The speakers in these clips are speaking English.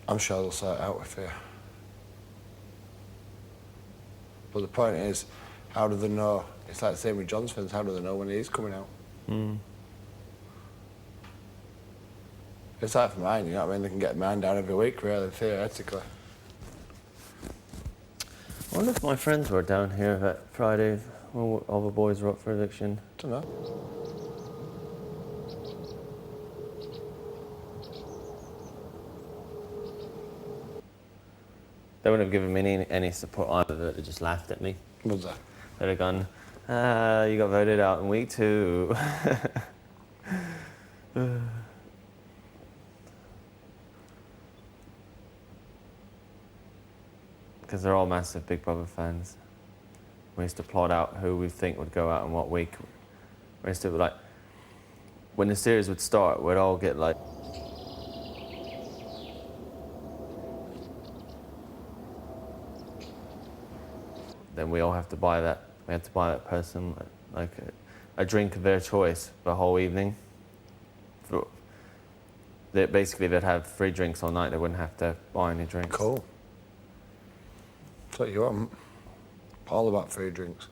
I'm sure they'll sort it out with you. But the point is, how do they know? It's like the same with John's fans. How do they know when he's coming out? It's like for mine, you know what I mean? They can get mine down every week, really, theoretically. I wonder if my friends were down here at Friday when all the boys were up for eviction. Don't know. They wouldn't have given me any support either. They just laughed at me. What was that? They'd have gone, you got voted out in week 2. Because they're all massive Big Brother fans. We used to plot out who we think would go out in what week. We used to, like, when the series would start, we'd all get, like, then we all have to buy that. We had to buy that person, like, a drink of their choice the whole evening. Basically, they'd have free drinks all night. They wouldn't have to buy any drinks. Cool. That's what you want. All about free drinks.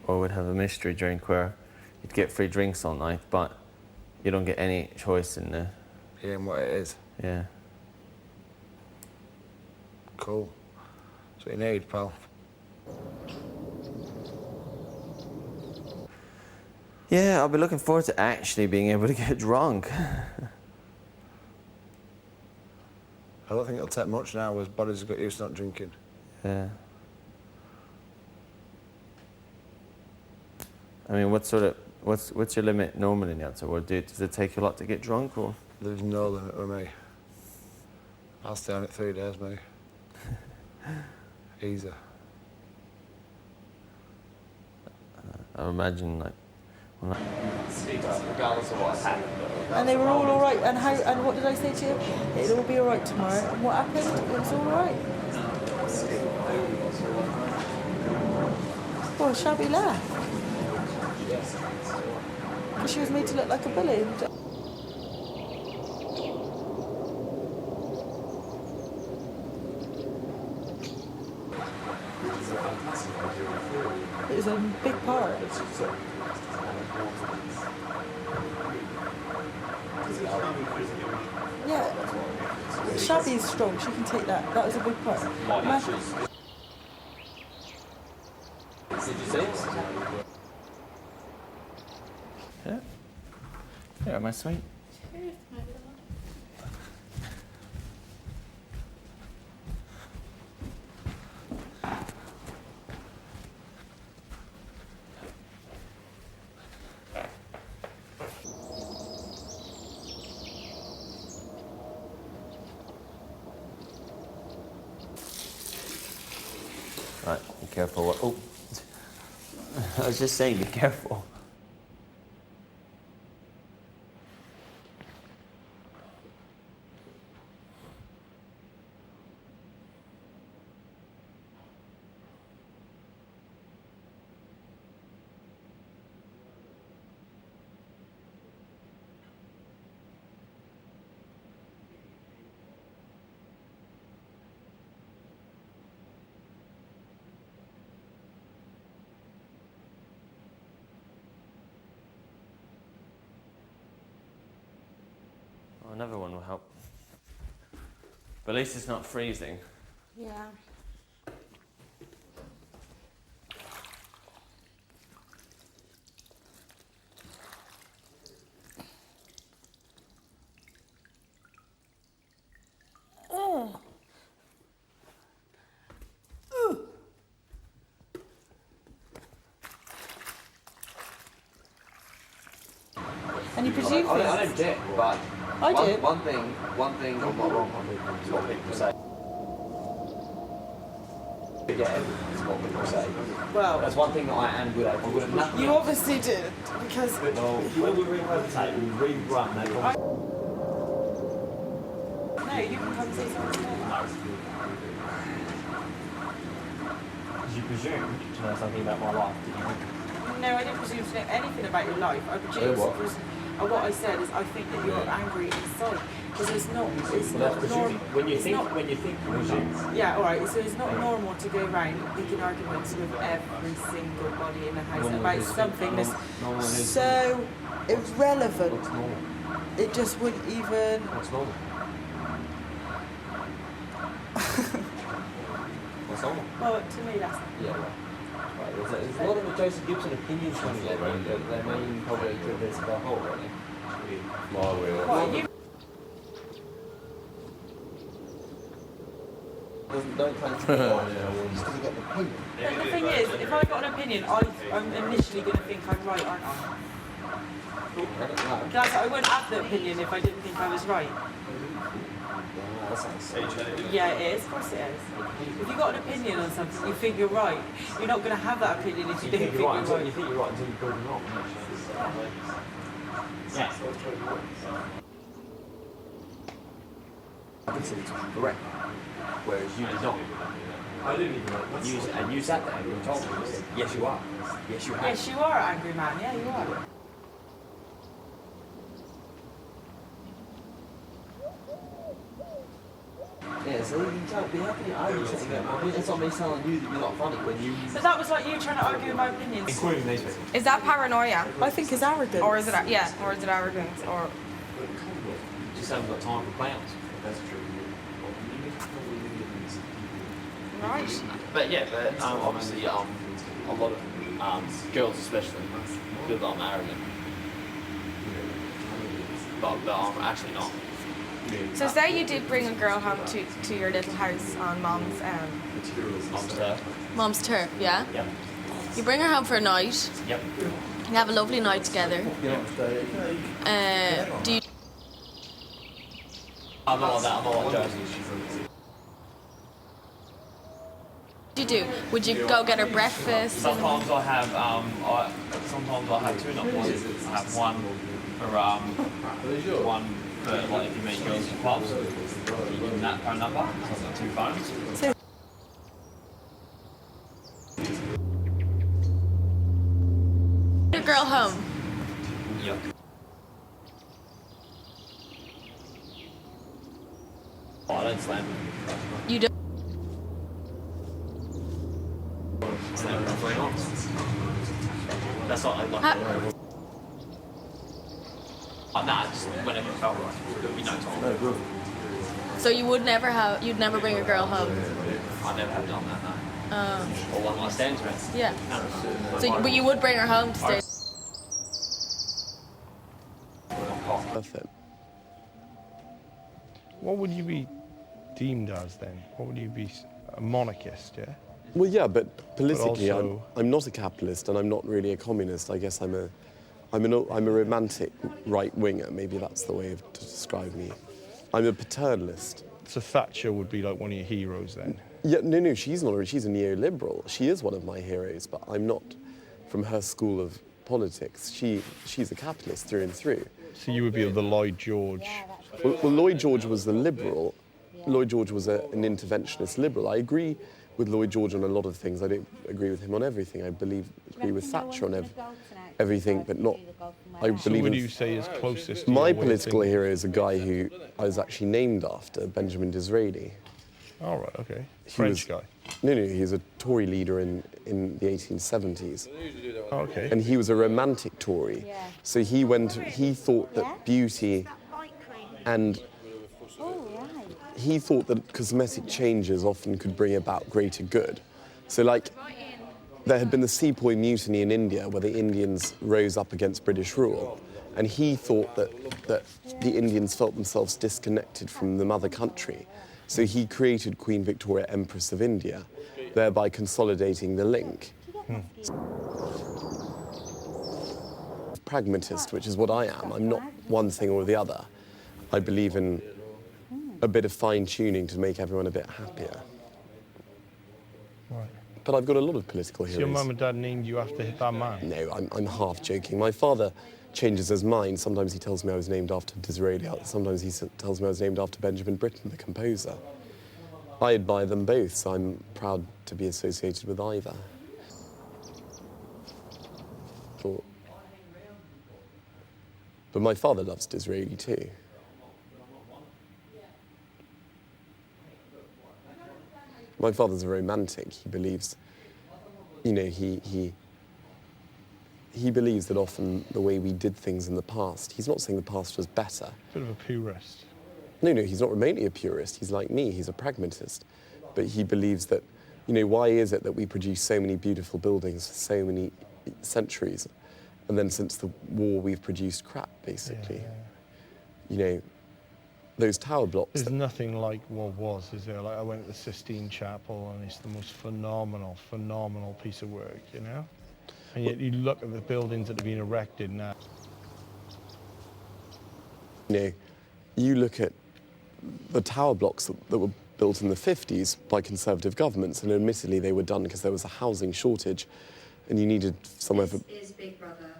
Or we'd have a mystery drink where you'd get free drinks all night, but you don't get any choice in the... Yeah, and what it is. Yeah. Cool. That's what you need, pal. Yeah, I'll be looking forward to actually being able to get drunk. I don't think it'll take much now, as bodies have got used to not drinking. Yeah. I mean, what's your limit normally, Nyata? Or does it take you a lot to get drunk, or? There's no limit with me. I'll stay on it 3 days, mate. Easy. I imagine, like, regardless of what's happened. And they were all right. And how? And what did I say to you? It'll all be all right tomorrow. And what happened? It was all right. Well, Shabby left because she was made to look like a bully. It was a big part. Yeah, Shabby is strong. She can take that. That was a big part. Did you see? yeah. Yeah, my sweet. Right, be careful. Oh, I was just saying, be careful. Oh, another one will help. But at least it's not freezing. Yeah. Oh. And you presume I don't get, but I do. One thing, I'm not wrong. It's what people say. Yeah, it's what people say. Well, That's one thing that I am good at. I'm good at nothing. you obviously did because Well, when we rehabilitate, we rerun that conversation. no, you can come say something. You presumed to know something about my life, did you? No, I didn't presume to know anything about your life. I presumed, what? and what I said is I think that you're angry inside. Because it's not Presuming. normal. When you it's think, not, when you think, presume. yeah, all right. So it's not normal to go around picking arguments with every single body in the house Normal about is- something that's normal is- so irrelevant. What's normal? It just wouldn't even. What's normal? What's normal? Well, to me, that's. Yeah, right. There's a lot of the Joseph Gibson opinions coming out that they may probably to this the whole, really. Well, you. Don't claim to be just because you got an opinion. But the thing is, if I've got an opinion, I'm initially going to think I'm right, aren't I? I don't know. Guys, I wouldn't have the opinion if I didn't think I was right. Yeah, that sounds silly. Yeah, it is. Of course it is. If you've got an opinion on something, you think you're right. You're not going to have that opinion if you don't think you're right. You think you're right until you prove them wrong. Yeah. I consider it correct, whereas you did not. You sat there and you told me, you said, yes you are. Yes you have. Yes, you are an angry man. Yeah, you are. Yeah, so you can't be happy arguing something that I mean, it's not me telling you that you're not funny when you... So that was like you trying to argue my opinions. Including these people. Is that paranoia? I think it's arrogant. Or is it, or is it arrogance? Or Just haven't got time for clowns. That's true. right? But yeah, obviously a lot of girls especially feel that I'm arrogant. But I'm actually not. So say you did bring a girl home to your little house on mom's Mom's turf, yeah? Yep. You bring her home for a night. Yep. You have a lovely night together. Do you I'm not like that, I'm not like Josie. do? Would you go get her breakfast? Sometimes I have sometimes I have two numbers. I have one for like if you meet girls in clubs, you give them that phone number. So I've got two phones. Your girl home. Yep. Oh, I don't slam. You do. Slam for 3 months. That's not like. Oh, nah, just whenever it felt right. There'd be no time. So you'd never bring a girl home. I never have done that, no. Or one night stands, right? Yeah. No. So, but you would bring her home to stay. Perfect. What would you be deemed as then? What would you be? A monarchist, yeah? Well, yeah, but politically, also- I'm not a capitalist and I'm not really a communist. I guess I'm a romantic right winger. Maybe that's the way to describe me. I'm a paternalist. So Thatcher would be like one of your heroes then? Yeah, no, she's not. She's a neoliberal. She is one of my heroes, but I'm not from her school of politics. She's a capitalist through and through. So you would be of the Lloyd George. Well, Lloyd George was the liberal. Lloyd George was an interventionist liberal. I agree with Lloyd George on a lot of things. I don't agree with him on everything. I agree with Thatcher on everything, but not. I So believe would in. you say is closest to My your way of political thinking? hero is a guy who I was actually named after, Benjamin Disraeli. All right, okay. He French was- guy. No, he was a Tory leader in the 1870s. Oh, okay. And he was a romantic Tory. So he thought that beauty and he thought that cosmetic changes often could bring about greater good. So like, there had been the Sepoy Mutiny in India where the Indians rose up against British rule. And he thought that the Indians felt themselves disconnected from the mother country. So he created Queen Victoria, Empress of India, thereby consolidating the link. Pragmatist, which is what I am. I'm not one thing or the other. I believe in a bit of fine-tuning to make everyone a bit happier. Right. But I've got a lot of political So heroes. your mum and dad named you after that man? No, I'm half joking. My father changes his mind. Sometimes he tells me I was named after Disraeli. Sometimes he tells me I was named after Benjamin Britten, the composer. I admire them both, so I'm proud to be associated with either. But my father loves Disraeli too. My father's a romantic. He believes, you know, he believes that often the way we did things in the past, he's not saying the past was better. Bit of a purist. No, he's not remotely a purist. He's like me, he's a pragmatist. But he believes that, you know, why is it that we produce so many beautiful buildings for so many centuries, and then since the war we've produced crap, basically. You know, those tower blocks. There's nothing like what was, is there? Like, I went to the Sistine Chapel, and it's the most phenomenal piece of work, you know? And yet you look at the buildings that have been erected now. You know, you look at the tower blocks that were built in the 50s by Conservative governments, and admittedly they were done because there was a housing shortage, and you needed somewhere for... This is Big Brother.